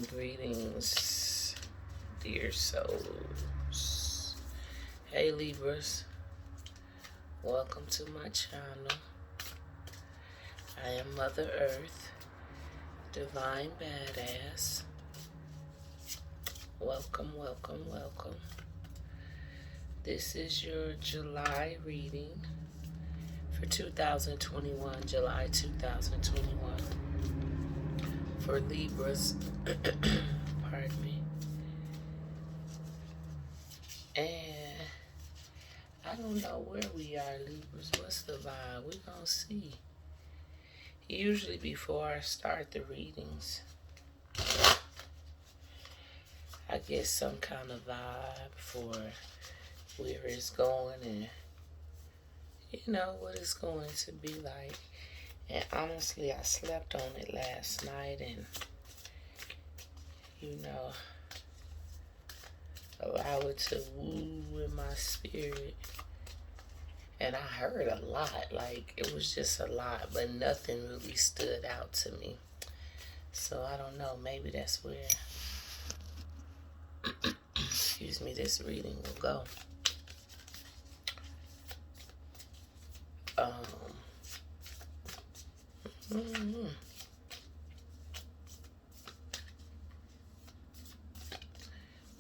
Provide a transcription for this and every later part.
Greetings, dear souls. Hey Libras, welcome to my channel. I am Mother Earth, Divine Badass. Welcome, welcome, welcome. This is your July reading for 2021, July 2021. For Libras, pardon me. And I don't know where we are, Libras. What's the vibe? We're going to see. Usually before I start the readings, I get some kind of vibe for where it's going and, you know, what it's going to be like. And honestly, I slept on it last night and, you know, allow it to woo in my spirit. And I heard a lot, like it was just a lot, but nothing really stood out to me. So I don't know, maybe that's where, excuse me, this reading will go.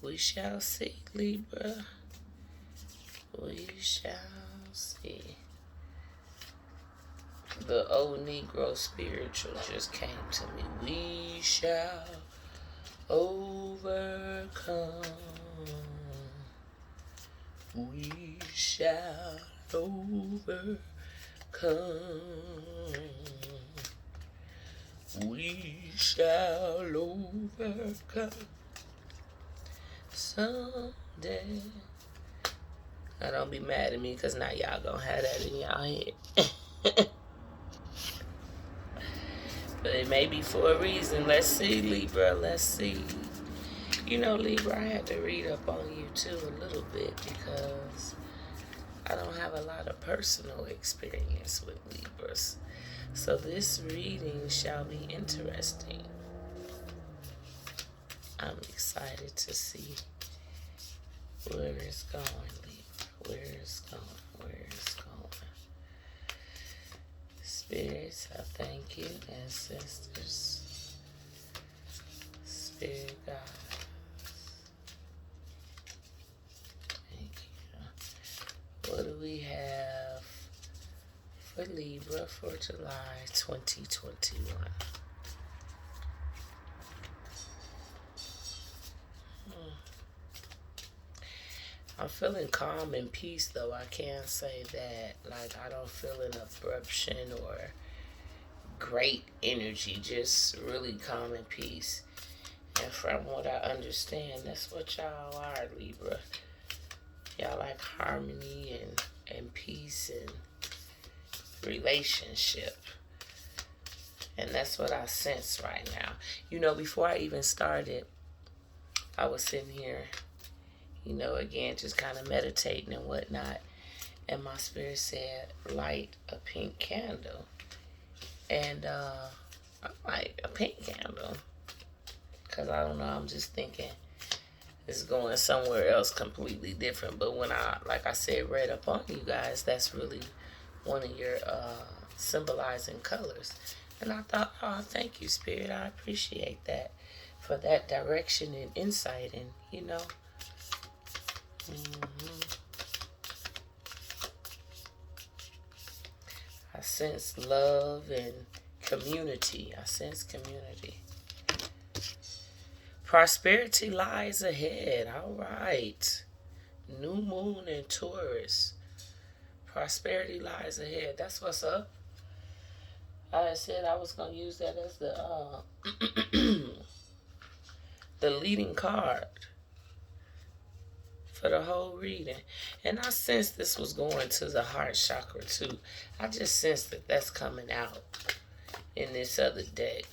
We shall see, Libra. We shall see. The old Negro spiritual just came to me. We shall overcome. We shall overcome. We shall overcome someday. Now don't be mad at me, because now y'all gonna have that in y'all head. But it may be for a reason. Let's see, Libra, let's see. You know, Libra, I had to read up on you too a little bit because I don't have a lot of personal experience with Libras. So this reading shall be interesting. I'm excited to see where it's going, Libra. Where it's going, where it's going. Spirits, I thank you. Ancestors, Spirit guides, thank you. What do we have for Libra for July 2021? I'm feeling calm and peace, though. I can't say that. Like, I don't feel an abruption or great energy. Just really calm and peace. And from what I understand, that's what y'all are, Libra. Y'all like harmony and peace and relationship. And that's what I sense right now. You know, before I even started, I was sitting here, you know, again, just kind of meditating and whatnot. And my spirit said, light a pink candle. And I'm like, a pink candle? Because I don't know, I'm just thinking it's going somewhere else completely different. But when I, like I said, read up on you guys, that's really one of your symbolizing colors. And I thought, oh, thank you, Spirit. I appreciate that for that direction and insight and, you know, I sense love and community. I sense community. Prosperity lies ahead. All right. New moon in Taurus. Prosperity lies ahead. That's what's up. I said I was going to use that as the the leading card for the whole reading. And I sensed this was going to the heart chakra too. I just sensed that that's coming out in this other deck.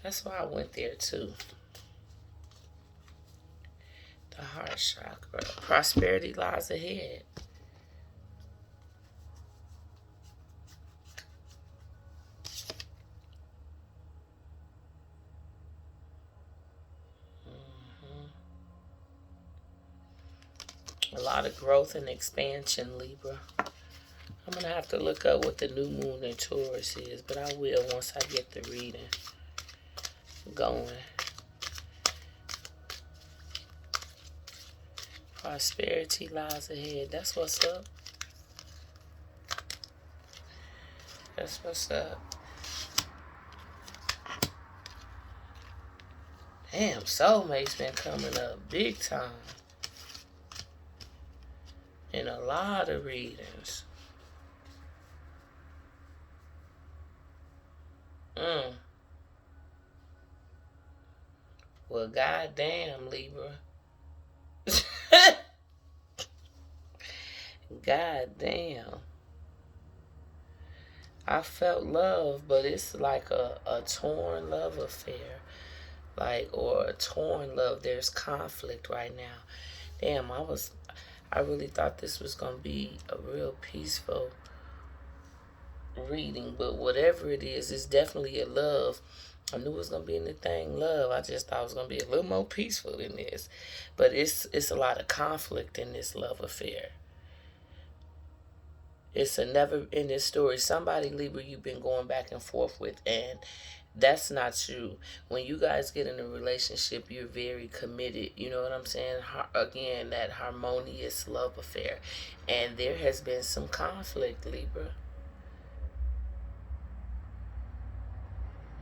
That's why I went there too. The heart chakra. Prosperity lies ahead. A lot of growth and expansion, Libra. I'm going to have to look up what the new moon in Taurus is, but I will once I get the reading going. Prosperity lies ahead. That's what's up. That's what's up. Damn, soulmate's been coming up big time. In a lot of readings. Well, goddamn, Libra. Goddamn. I felt love, but it's like a torn love affair. Like, or a torn love. There's conflict right now. Damn, I really thought this was going to be a real peaceful reading, but whatever it is, it's definitely a love. I knew it was going to be anything love. I just thought it was going to be a little more peaceful than this. But it's a lot of conflict in this love affair. It's a never-ending story. Somebody, Libra, you've been going back and forth with, and that's not you. When you guys get in a relationship, you're very committed. You know what I'm saying? Again, that harmonious love affair. And there has been some conflict, Libra.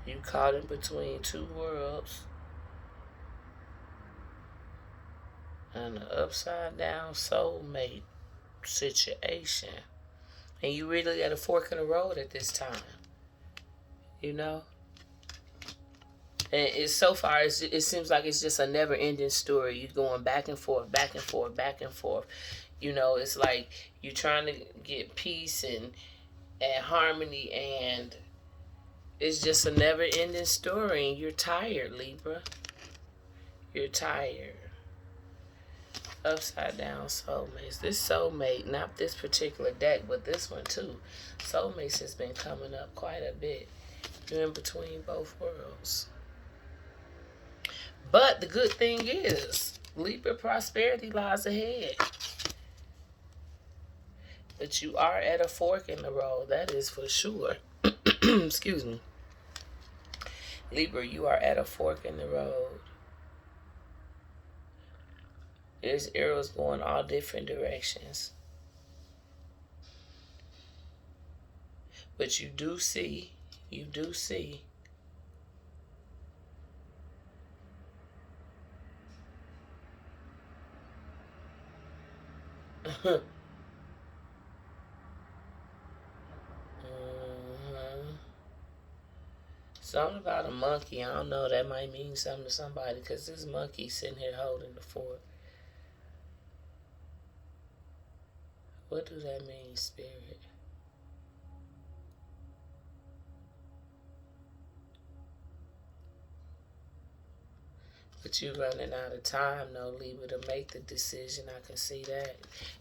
You caught in between two worlds. And an upside down soulmate situation. And you really at a fork in the road at this time. You know? And it's so far, it seems like it's just a never-ending story. You're going back and forth, back and forth, back and forth. You know, it's like you're trying to get peace and harmony, and it's just a never-ending story. And you're tired, Libra. You're tired. Upside down soulmates. This soulmate, not this particular deck, but this one too. Soulmates has been coming up quite a bit. You're in between both worlds. But the good thing is, Libra, prosperity lies ahead. But you are at a fork in the road. That is for sure. Excuse me. Libra, you are at a fork in the road. There's arrows going all different directions. But you do see. Something about a monkey. I don't know. That might mean something to somebody, because this monkey sitting here holding the fork. What does that mean, Spirit? But you're running out of time, though, Libra, to make the decision. I can see that.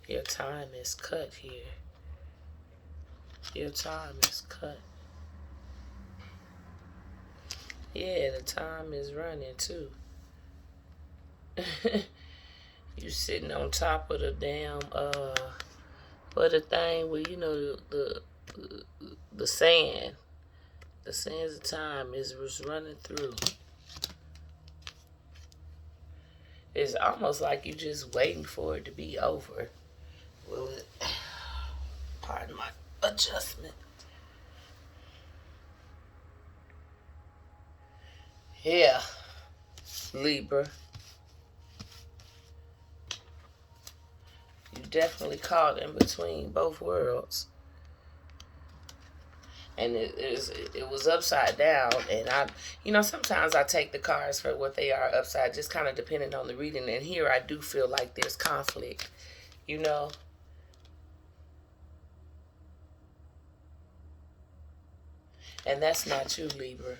Your time is cut here. Your time is cut. Yeah, the time is running, too. You sitting on top of the damn, but the thing where, you know, the sand. The sands of time is running through. It's almost like you're just waiting for it to be over. Will it? Pardon my adjustment. Yeah, Libra. You definitely caught in between both worlds. And it was upside down, and sometimes I take the cards for what they are upside, just kind of depending on the reading. And here I do feel like there's conflict, you know. And that's not you, Libra.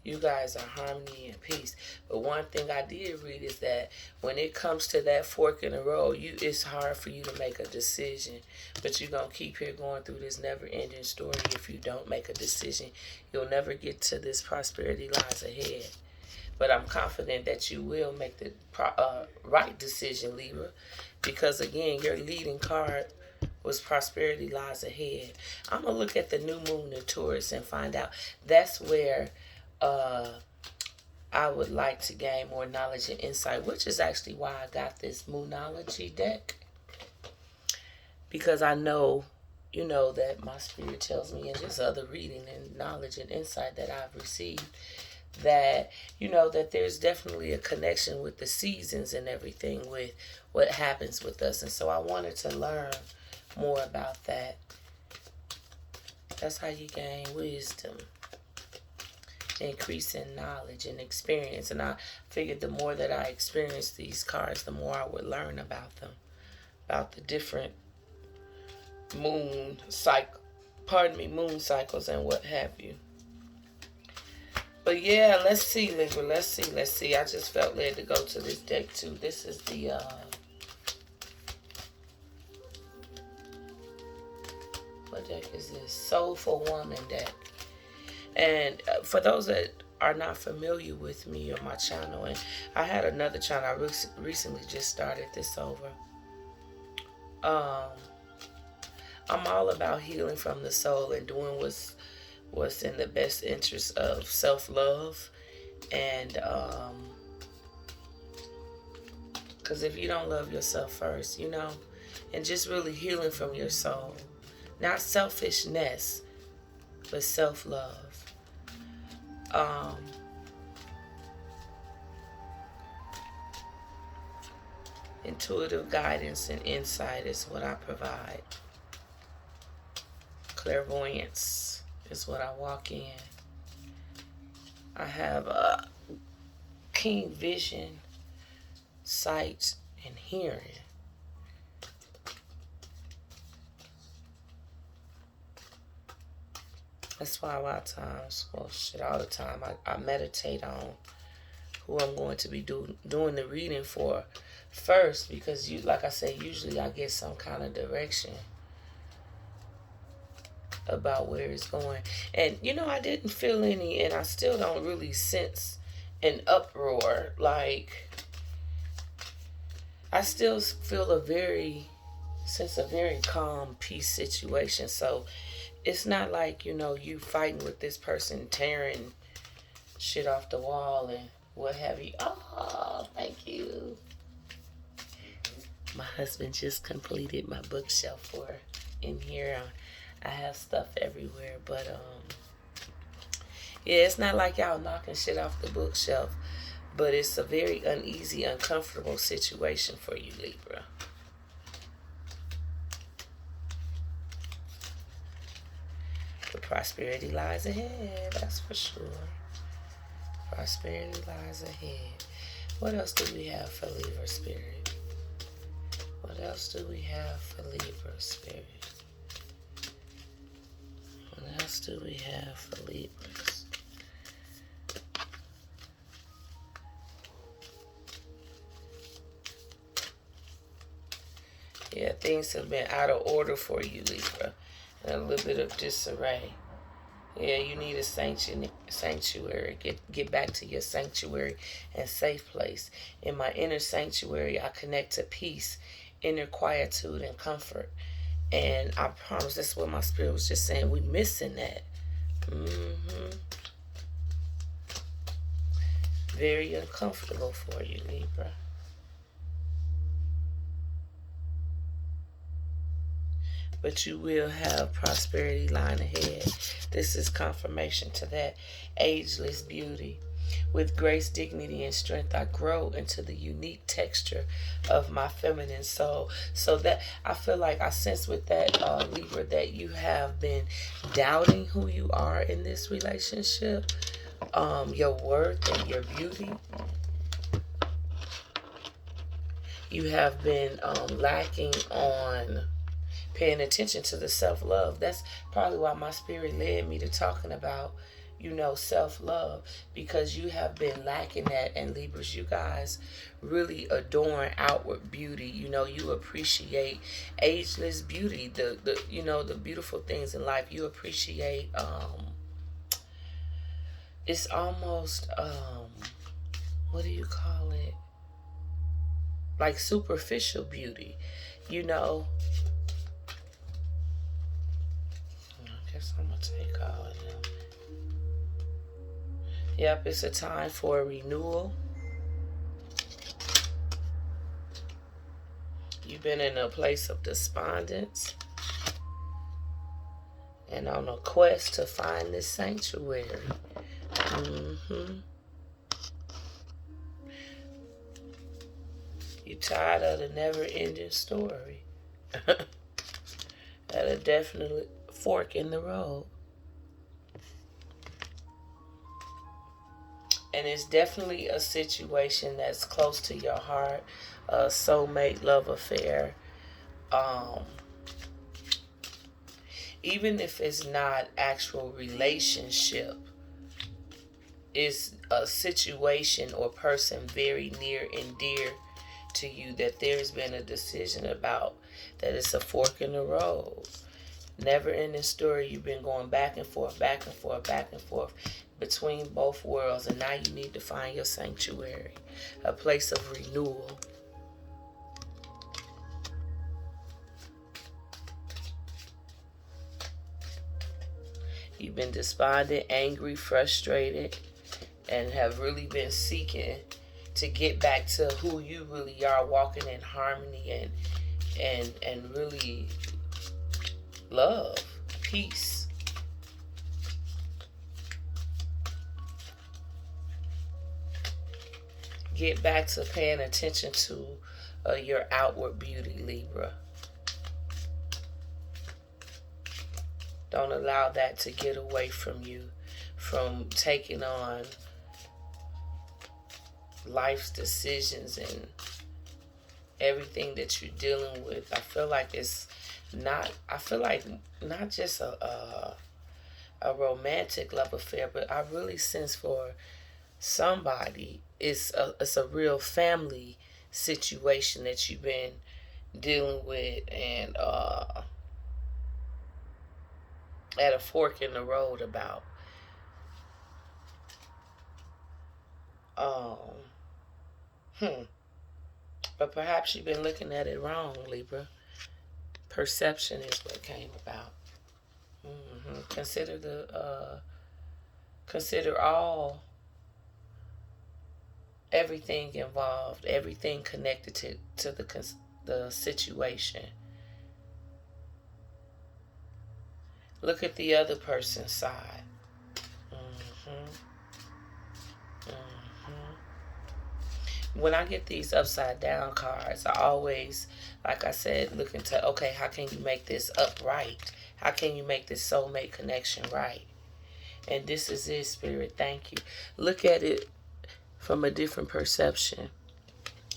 You guys are harmony and peace. But one thing I did read is that when it comes to that fork in the road, it's hard for you to make a decision. But you're going to keep here going through this never-ending story. If you don't make a decision, you'll never get to this prosperity lies ahead. But I'm confident that you will make the right decision, Libra, because again, your leading card was prosperity lies ahead. I'm gonna look at the new moon in Taurus and find out. That's where uh, I would like to gain more knowledge and insight, which is actually why I got this Moonology deck, because I know, that my spirit tells me, and just other reading and knowledge and insight that I've received, that that there's definitely a connection with the seasons and everything with what happens with us. And so I wanted to learn more about that. That's how you gain wisdom, increase in knowledge and experience. And I figured the more that I experienced these cards, the more I would learn about them, about the different moon cycles and what have you. But yeah, let's see, Libra. Let's see. I just felt led to go to this deck too. This is the what deck is this? Soulful Woman deck. And for those that are not familiar with me or my channel, and I had another channel I recently just started this over. I'm all about healing from the soul and doing what's in the best interest of self-love. And because if you don't love yourself first, and just really healing from your soul, not selfishness, but self-love. Intuitive guidance and insight is what I provide. Clairvoyance is what I walk in. I have a keen vision, sight, and hearing. That's why a lot of times, all the time, I meditate on who I'm going to be doing the reading for first, because like I say, usually I get some kind of direction about where it's going. And I didn't feel any, and I still don't really sense an uproar. Like, I still feel a very calm, peace situation. So it's not like, you fighting with this person, tearing shit off the wall and what have you. Oh, thank you. My husband just completed my bookshelf for in here. I have stuff everywhere, but yeah, it's not like y'all knocking shit off the bookshelf, but it's a very uneasy, uncomfortable situation for you, Libra. But prosperity lies ahead, that's for sure. Prosperity lies ahead. What else do we have for Libra spirit? What else do we have for Libra spirit? What else do we have for Libras? Yeah, things have been out of order for you, Libra, and a little bit of disarray. Yeah, you need a sanctuary. Get back to your sanctuary and safe place. In my inner sanctuary, I connect to peace, inner quietude, and comfort. And I promise that's what my spirit was just saying. We missing that. Very uncomfortable for you, Libra. But you will have prosperity lying ahead. This is confirmation to that. Ageless beauty. With grace, dignity, and strength, I grow into the unique texture of my feminine soul. So that I feel like I sense with that, Libra, that you have been doubting who you are in this relationship, your worth and your beauty. You have been lacking on paying attention to the self-love. That's probably why my spirit led me to talking about, self-love, because you have been lacking that. And Libras, you guys really adorn outward beauty. You appreciate ageless beauty, the beautiful things in life. You appreciate, it's almost, what do you call it? Like superficial beauty, you know. I guess I'm gonna take all of them. Yep, it's a time for a renewal. You've been in a place of despondence and on a quest to find this sanctuary. You're tired of the never-ending story. At a definite fork in the road. And it's definitely a situation that's close to your heart, a soulmate love affair. Even if it's not actual relationship, it's a situation or person very near and dear to you that there's been a decision about, that it's a fork in the road. Never ending story. You've been going back and forth, back and forth, back and forth between both worlds, and now you need to find your sanctuary, a place of renewal. You've been despondent, angry, frustrated, and have really been seeking to get back to who you really are, walking in harmony and really love, peace. Get back to paying attention to your outward beauty, Libra. Don't allow that to get away from you, from taking on life's decisions and everything that you're dealing with. I feel like not just a romantic love affair, but I really sense for somebody it's a real family situation that you've been dealing with, and at a fork in the road about. But perhaps you've been looking at it wrong, Libra. Perception is what came about. Consider all, everything involved, everything connected to the situation. Look at the other person's side. When I get these upside down cards, I always, like I said, look into, okay, how can you make this upright? How can you make this soulmate connection right? And this is it, Spirit. Thank you. Look at it from a different perception,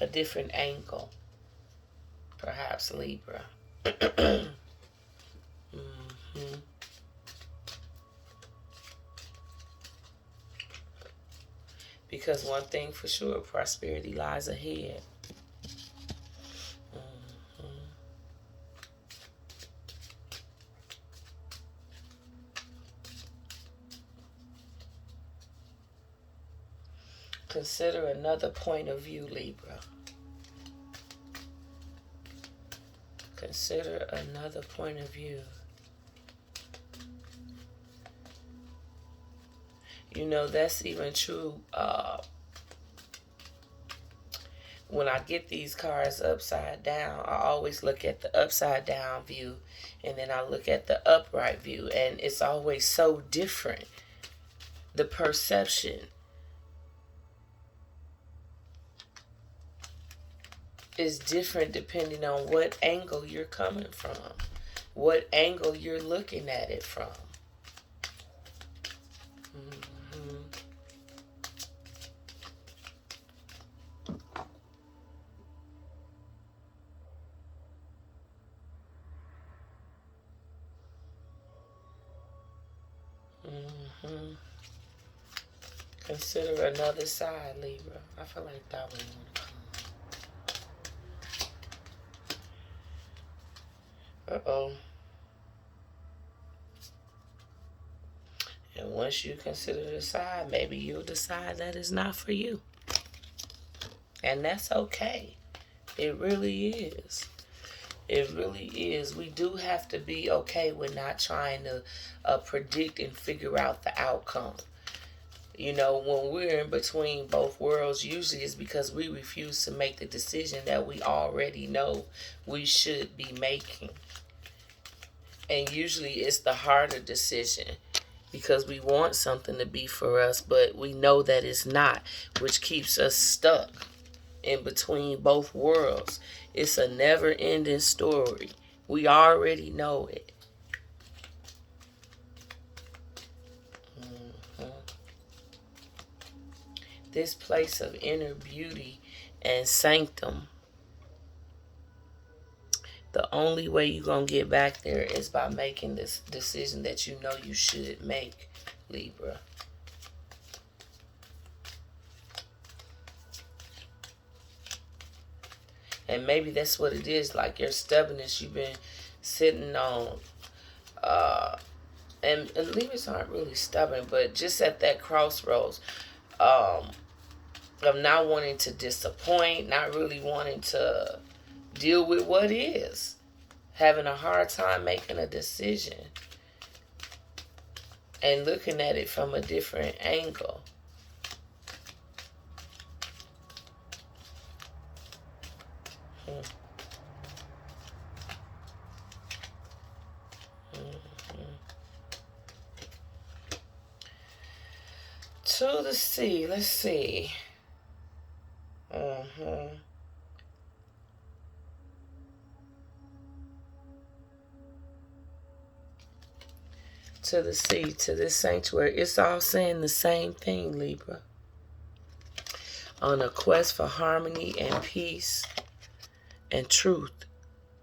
a different angle. Perhaps, Libra. Because one thing for sure, prosperity lies ahead. Consider another point of view, Libra. Consider another point of view. You know, that's even true. When I get these cards upside down, I always look at the upside down view, and then I look at the upright view, and it's always so different. The perception is different depending on what angle you're coming from, what angle you're looking at it from. Consider another side, Libra. I feel like that one want to come. Uh-oh. And once you consider the side, maybe you'll decide that it's not for you. And that's okay. It really is. It really is. We do have to be okay with not trying to predict and figure out the outcome. You know, when we're in between both worlds, usually it's because we refuse to make the decision that we already know we should be making. And usually it's the harder decision because we want something to be for us, but we know that it's not, which keeps us stuck in between both worlds. It's a never ending story. We already know it. Mhm. This place of inner beauty and sanctum, the only way you're going to get back there is by making this decision that you know you should make, Libra. And maybe that's what it is, like your stubbornness you've been sitting on. And Libras aren't really stubborn, but just at that crossroads of not wanting to disappoint, not really wanting to deal with what is, having a hard time making a decision and looking at it from a different angle. Hmm. To the sea, let's see. To the sea, to this sanctuary. It's all saying the same thing, Libra. On a quest for harmony and peace and truth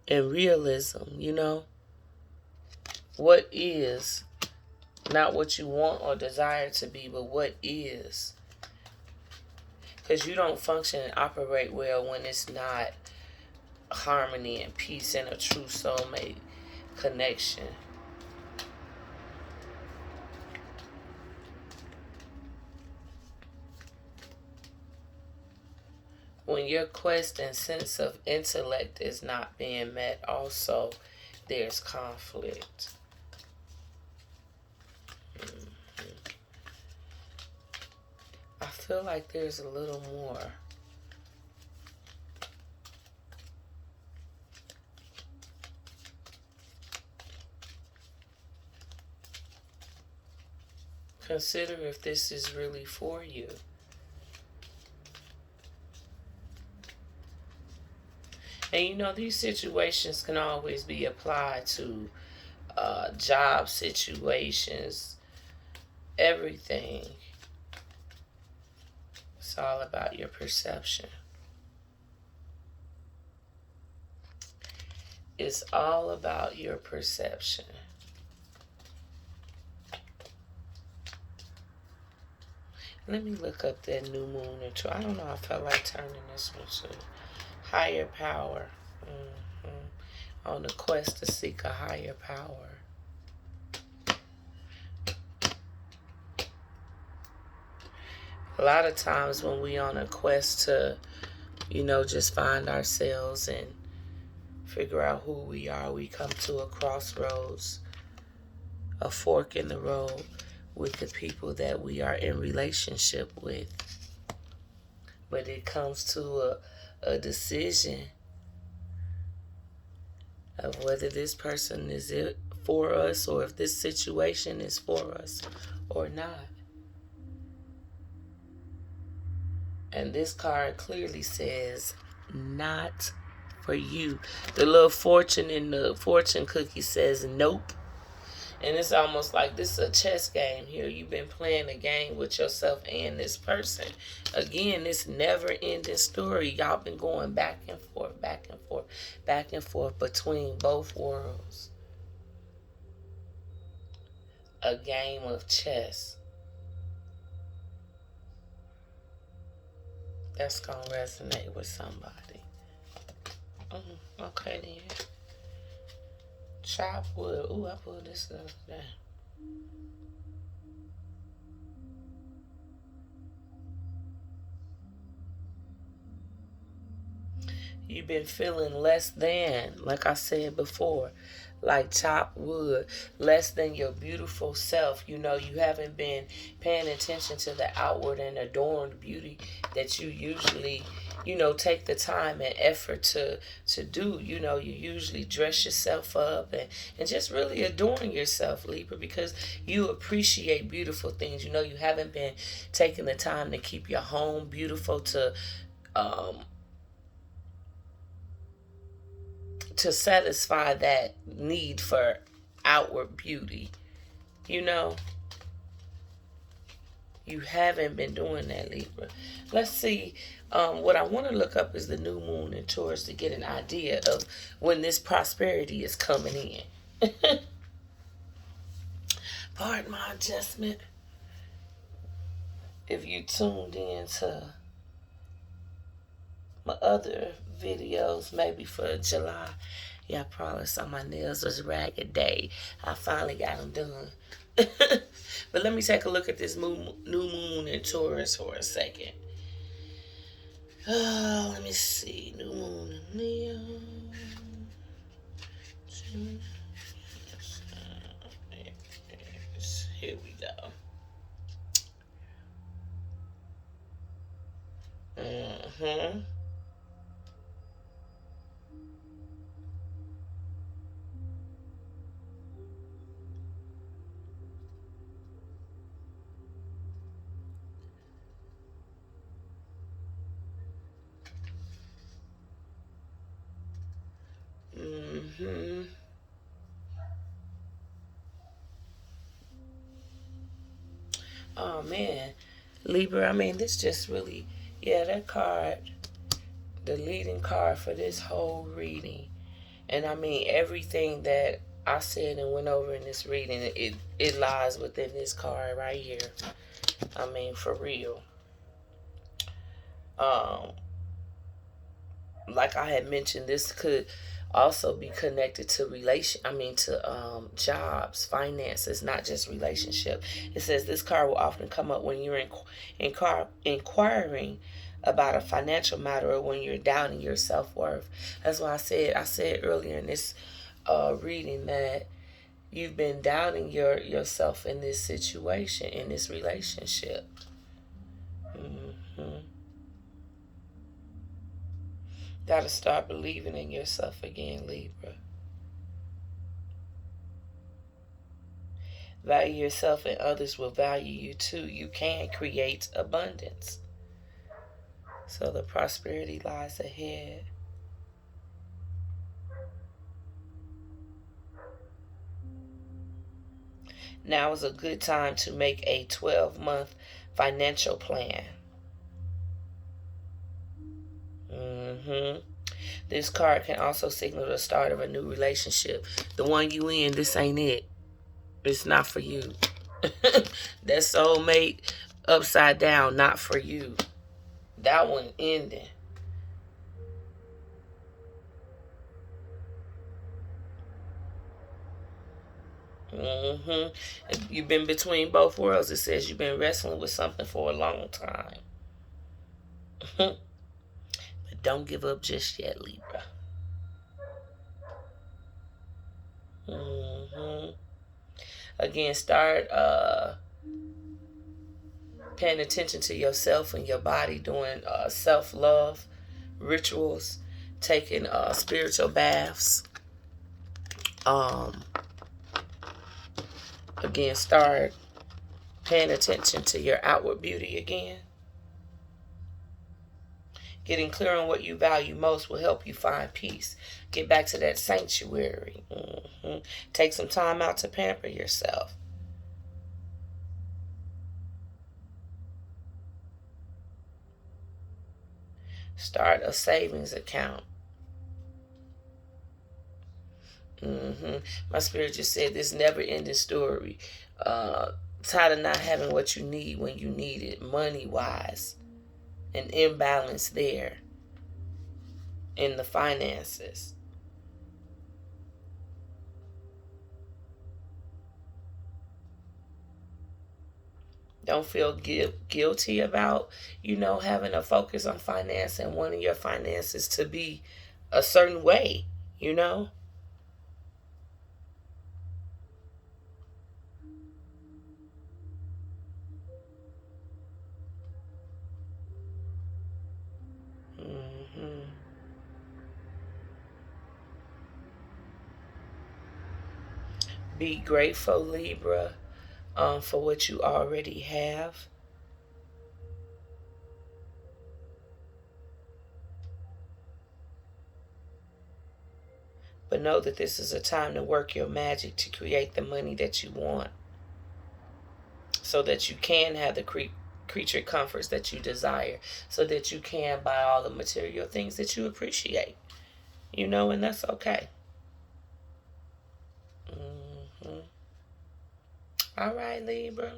and realism, you know? What is, not what you want or desire to be, but what is. Because you don't function and operate well when it's not harmony and peace and a true soulmate connection. When your quest and sense of intellect is not being met, also there's conflict. I feel like there's a little more. Consider if this is really for you. And you know, these situations can always be applied to job situations, everything. It's all about your perception. It's all about your perception. Let me look up that new moon or two. I don't know. I felt like turning this one to higher power. On the quest to seek a higher power. A lot of times when we on a quest to, you know, just find ourselves and figure out who we are, we come to a crossroads, a fork in the road with the people that we are in relationship with. But it comes to a decision of whether this person is it for us or if this situation is for us or not. And this card clearly says, not for you. The little fortune in the fortune cookie says, nope. And it's almost like this is a chess game here. You've been playing a game with yourself and this person. Again, this never-ending story. Y'all been going back and forth, back and forth, back and forth between both worlds. A game of chess. That's going to resonate with somebody. Okay, then. Chop wood. Ooh, I pulled this stuff down. You've been feeling less than, like I said before, like chopped wood, less than your beautiful self. You know, you haven't been paying attention to the outward and adorned beauty that you usually, take the time and effort to do. You know, you usually dress yourself up and just really adorn yourself, Libra, because you appreciate beautiful things. You know, you haven't been taking the time to keep your home beautiful, um, to satisfy that need for outward beauty. You know, you haven't been doing that, Libra. Let's see. What I want to look up is the new moon in Taurus to get an idea of when this prosperity is coming in. Pardon my adjustment. If you tuned in to my other videos, maybe for July, yeah, I probably saw my nails was ragged day. I finally got them done. But let me take a look at this new moon in Taurus for a second. Let me see. New moon in Leo. Here we go. Mm-hmm. Mm-hmm. Oh man, Libra. I mean, this just really, yeah, that card, the leading card for this whole reading, and I mean everything that I said and went over in this reading, it lies within this card right here. I mean, for real. Um, like I had mentioned, this could also be connected to jobs, finances, not just relationship. It says this card will often come up when you're inquiring about a financial matter or when you're doubting your self-worth. That's why I said earlier in this reading that you've been doubting yourself in this situation, in this relationship. Hmm. Got to start believing in yourself again, Libra. Value yourself and others will value you too. You can create abundance. So the prosperity lies ahead. Now is a good time to make a 12-month financial plan. Hmm. This card can also signal the start of a new relationship. The one you in, this ain't it. It's not for you. That soulmate upside down, not for you. That one ending. Hmm. You've been between both worlds. It says you've been wrestling with something for a long time. But don't give up just yet, Libra. Hmm. Again, start paying attention to yourself and your body, doing self-love rituals, taking spiritual baths. Um, again, start paying attention to your outward beauty again. Getting clear on what you value most will help you find peace. Get back to that sanctuary. Take some time out to pamper yourself. Start a savings account. My spirit just said this never-ending story. Tired of not having what you need when you need it, money-wise. An imbalance there in the finances. Don't feel guilty about, having a focus on finance and wanting your finances to be a certain way, you know? hmm Be grateful, Libra, for what you already have. But know that this is a time to work your magic to create the money that you want so that you can have the creature comforts that you desire, so that you can buy all the material things that you appreciate, and that's okay. hmm All right, Libra.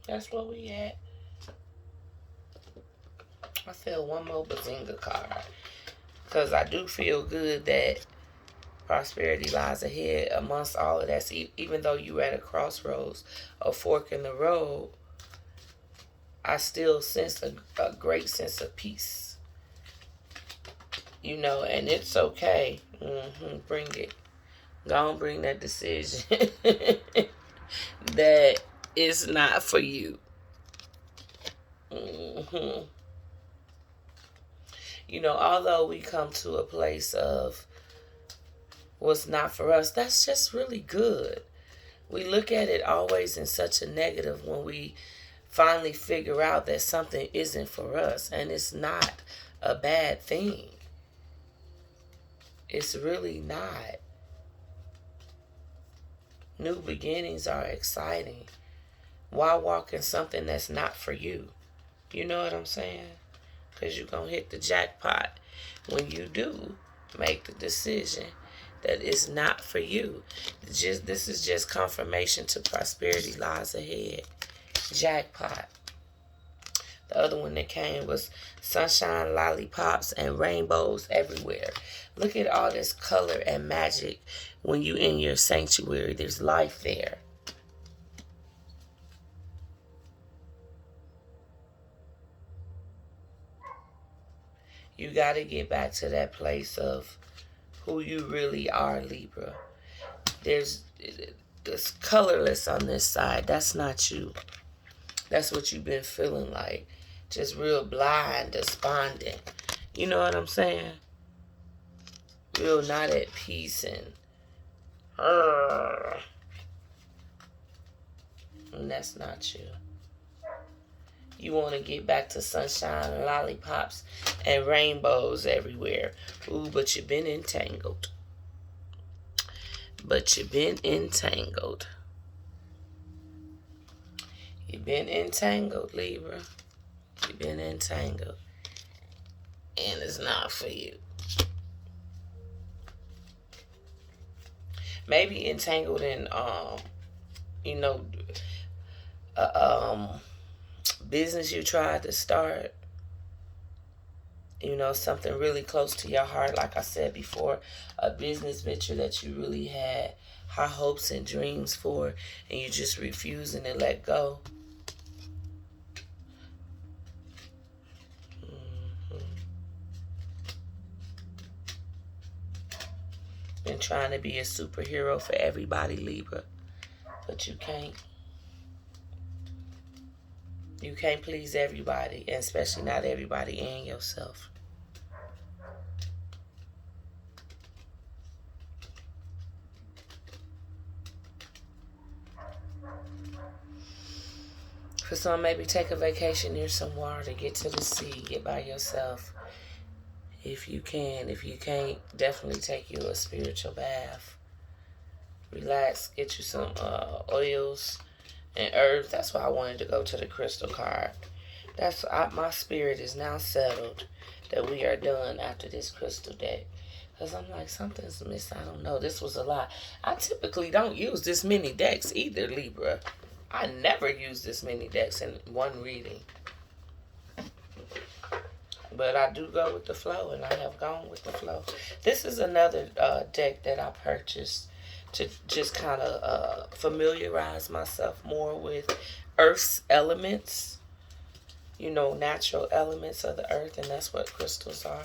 That's where we at. I feel one more bazinga card because I do feel good that prosperity lies ahead amongst all of that. So even though you're at a crossroads, a fork in the road, I still sense a great sense of peace. And it's okay. Bring it. Go and bring that decision that is not for you. hmm Although we come to a place of what's not for us, that's just really good. We look at it always in such a negative when we finally figure out that something isn't for us, and it's not a bad thing. It's really not. New beginnings are exciting. Why walk in something that's not for you? You know what I'm saying? Because you're going to hit the jackpot when you do make the decision that it's not for you. This is just confirmation to prosperity lies ahead. Jackpot. The other one that came was sunshine, lollipops, and rainbows everywhere. Look at all this color and magic when you in your sanctuary. There's life there. You got to get back to that place of who you really are, Libra. There's this colorless on this side. That's not you. That's what you've been feeling like. Just real blind, despondent. You know what I'm saying? Real not at peace and that's not you. You want to get back to sunshine, lollipops, and rainbows everywhere. Ooh, but you've been entangled. You've been entangled, Libra. You've been entangled. And it's not for you. Maybe entangled in, you know, business you tried to start, something really close to your heart, like I said before, a business venture that you really had high hopes and dreams for, and you just refusing to let go. Been trying to be a superhero for everybody, Libra, but you can't. You can't please everybody, and especially not everybody and yourself. For some, maybe take a vacation near some water, get to the sea, get by yourself. If you can. If you can't, definitely take you a spiritual bath. Relax, get you some oils and herbs. That's why I wanted to go to the crystal card. My spirit is now settled that we are done after this crystal deck. Because I'm like, something's missing. I don't know. This was a lot. I typically don't use this many decks either, Libra. I never use this many decks in one reading. But I do go with the flow, and I have gone with the flow. This is another deck that I purchased to just kind of familiarize myself more with Earth's elements, natural elements of the earth, and that's what crystals are.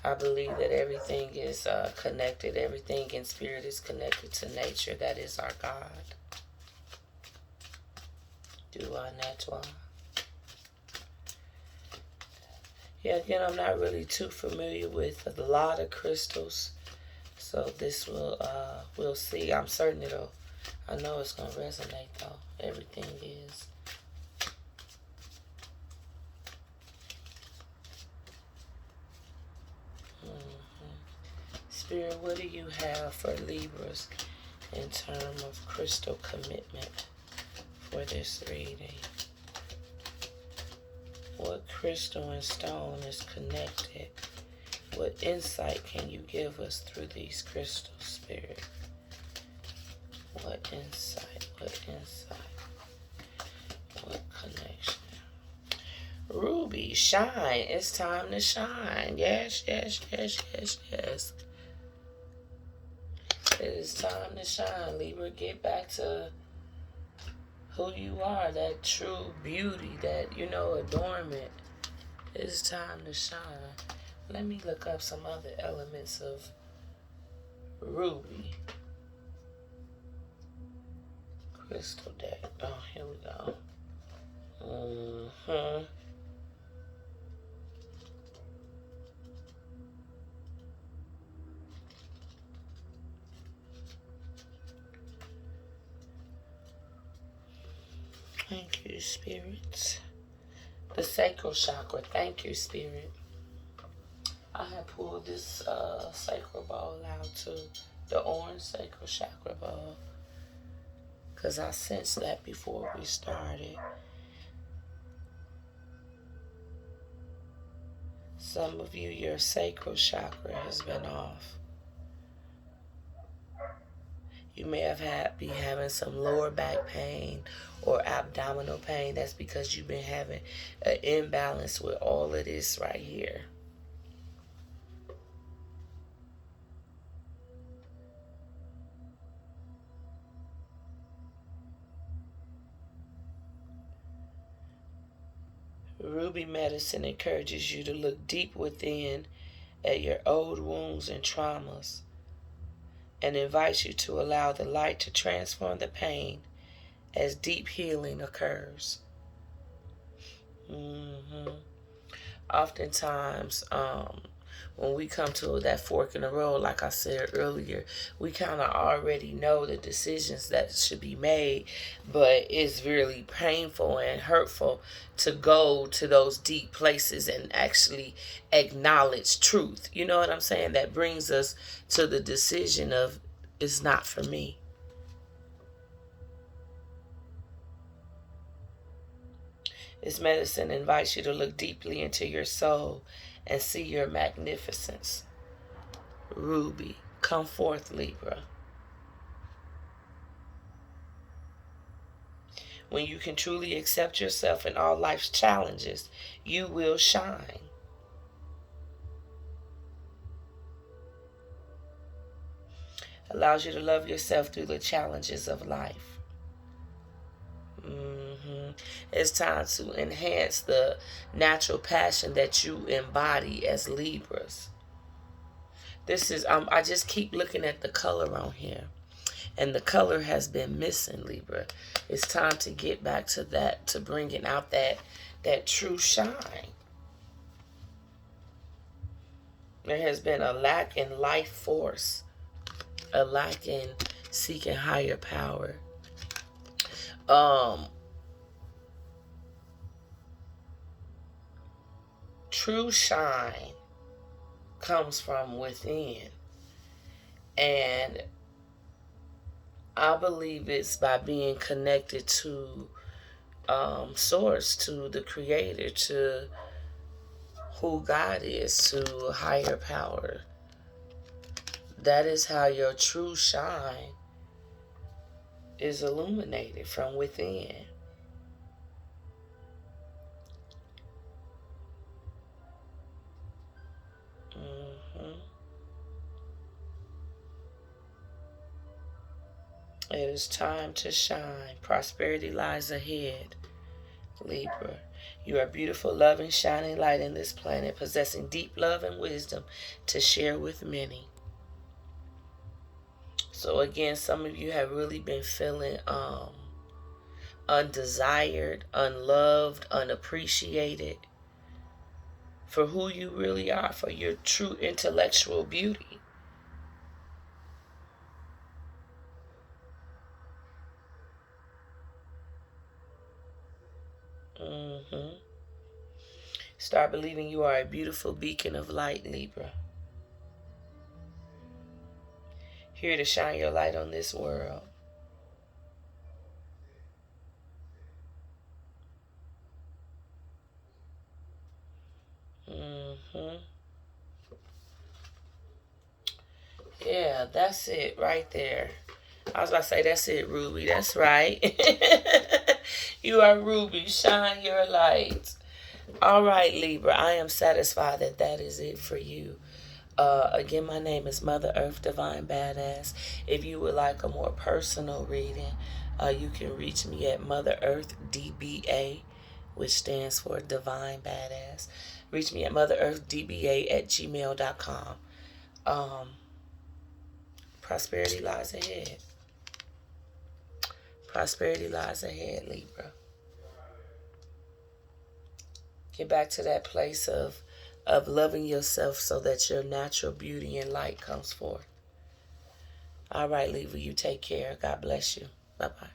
I believe that everything is connected. Everything in spirit is connected to nature. That is our God. Dua Netwa. Yeah, again, I'm not really too familiar with a lot of crystals. So this we'll see. I'm certain I know it's going to resonate though. Everything is. Spirit, what do you have for Libras in terms of crystal commitment for this reading? What crystal and stone is connected? What insight can you give us through these crystals, Spirit? What insight? What insight? What connection? Ruby, shine. It's time to shine. Yes, yes, yes, yes, yes. It is time to shine. Libra, get back to who you are, that true beauty, that, adornment. It's time to shine. Let me look up some other elements of ruby. Crystal deck. Oh, here we go. Thank you, Spirit. The sacral chakra. Thank you, Spirit. I have pulled this sacral ball out too. The orange sacral chakra ball. Because I sensed that before we started. Some of you, your sacral chakra has been off. You may have be having some lower back pain or abdominal pain. That's because you've been having an imbalance with all of this right here. Ruby medicine encourages you to look deep within at your old wounds and traumas and invites you to allow the light to transform the pain as deep healing occurs. Oftentimes, when we come to that fork in the road, like I said earlier, we kind of already know the decisions that should be made, but it's really painful and hurtful to go to those deep places and actually acknowledge truth. You know what I'm saying? That brings us to the decision of, it's not for me. This medicine invites you to look deeply into your soul and see your magnificence. Ruby, come forth, Libra. When you can truly accept yourself in all life's challenges, you will shine. Allows you to love yourself through the challenges of life. It's time to enhance the natural passion that you embody as Libras. This is, I just keep looking at the color on here. And the color has been missing, Libra. It's time to get back to that, to bringing out that true shine. There has been a lack in life force, a lack in seeking higher power. True shine comes from within. And I believe it's by being connected to source, to the creator, to who God is, to higher power. That is how your true shine is illuminated, from within. It is time to shine. Prosperity lies ahead, Libra. You are beautiful, loving, shining light in this planet, possessing deep love and wisdom to share with many. So again, some of you have really been feeling undesired, unloved, unappreciated for who you really are, for your true intellectual beauty. Start believing you are a beautiful beacon of light, Libra. Here to shine your light on this world. Yeah, that's it right there. I was about to say, that's it, Ruby. That's right. You are Ruby. Shine your light. All right, Libra. I am satisfied that that is it for you. Again, my name is Mother Earth Divine Badass. If you would like a more personal reading, you can reach me at Mother Earth DBA, which stands for Divine Badass. Reach me at motherearthdba@gmail.com. Prosperity lies ahead. Prosperity lies ahead, Libra. Get back to that place of loving yourself so that your natural beauty and light comes forth. All right, Libra, you take care. God bless you. Bye-bye.